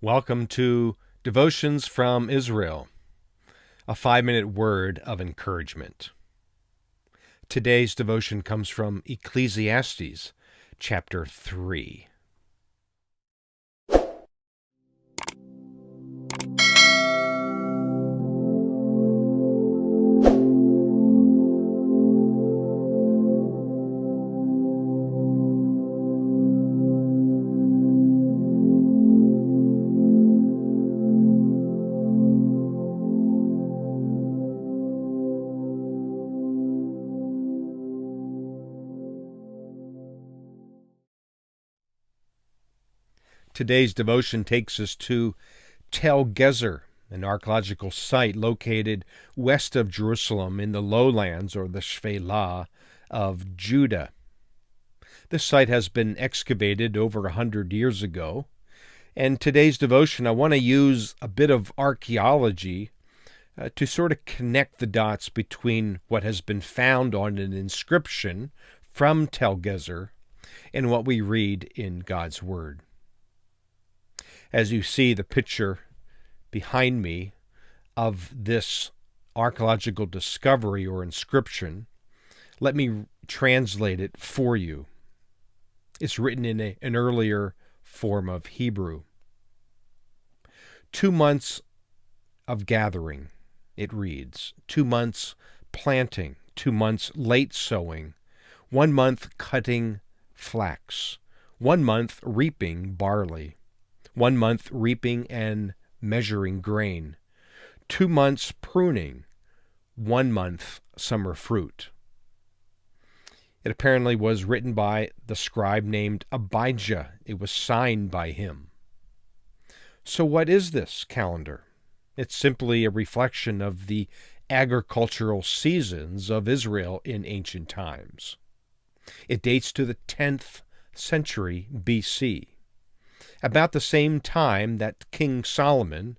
Welcome to Devotions from Israel, a 5-minute word of encouragement. Today's devotion comes from Ecclesiastes, chapter 3. Today's devotion takes us to Tel Gezer, an archaeological site located west of Jerusalem in the lowlands, or the Shephelah, of Judah. This site has been excavated over 100 years ago, and today's devotion, I want to use a bit of archaeology to sort of connect the dots between what has been found on an inscription from Tel Gezer and what we read in God's Word. As you see the picture behind me of this archaeological discovery or inscription, let me translate it for you. It's written in an earlier form of Hebrew. 2 months of gathering, it reads. 2 months planting, 2 months late sowing, 1 month cutting flax, 1 month reaping barley, 1 month reaping and measuring grain, 2 months pruning, 1 month summer fruit. It apparently was written by the scribe named Abijah. It was signed by him. So what is this calendar? It's simply a reflection of the agricultural seasons of Israel in ancient times. It dates to the 10th century BC. About the same time that King Solomon,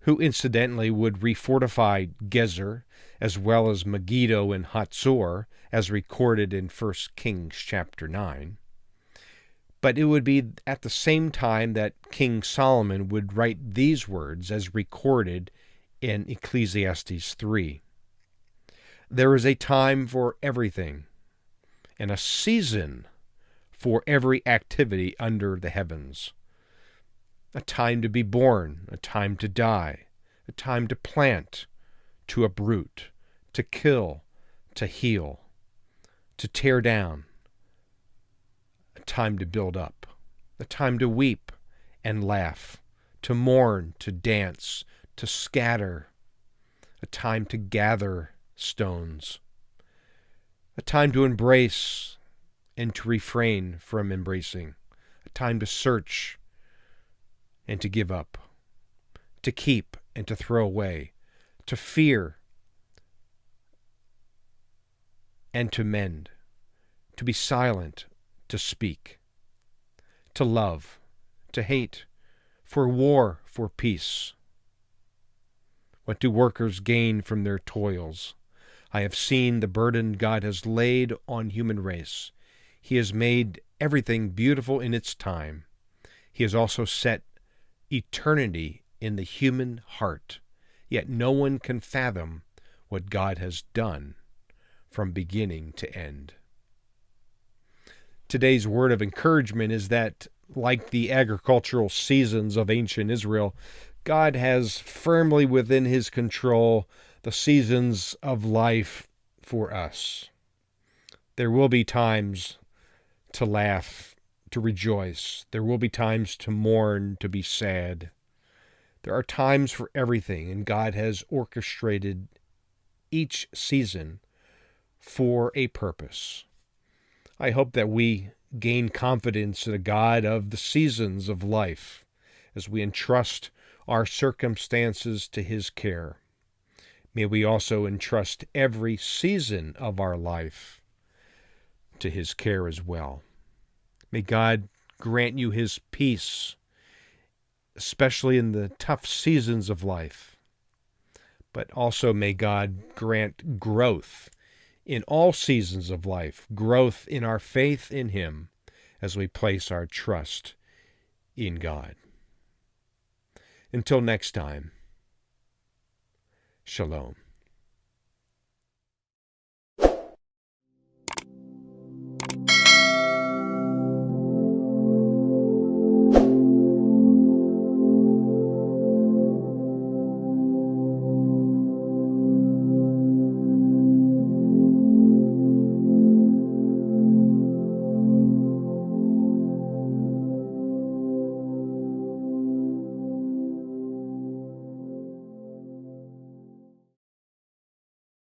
who incidentally would refortify Gezer as well as Megiddo and Hatzor, as recorded in 1 Kings chapter 9. But it would be at the same time that King Solomon would write these words as recorded in Ecclesiastes 3. There is a time for everything, and a season for every activity under the heavens. A time to be born, a time to die, a time to plant, to uproot, to kill, to heal, to tear down, a time to build up, a time to weep and laugh, to mourn, to dance, to scatter, a time to gather stones, a time to embrace and to refrain from embracing, a time to search and to give up, to keep and to throw away, to fear and to mend, to be silent, to speak, to love, to hate, for war, for peace. What do workers gain from their toils? I have seen the burden God has laid on human race. He has made everything beautiful in its time. He has also set eternity in the human heart, yet no one can fathom what God has done from beginning to end. Today's word of encouragement is that, like the agricultural seasons of ancient Israel, God has firmly within his control the seasons of life for us. There will be times to laugh, to rejoice. There will be times to mourn, to be sad. There are times for everything, and God has orchestrated each season for a purpose. I hope that we gain confidence in the God of the seasons of life as we entrust our circumstances to his care. May we also entrust every season of our life to his care as well. May God grant you his peace, especially in the tough seasons of life. But also may God grant growth in all seasons of life, growth in our faith in him as we place our trust in God. Until next time, shalom.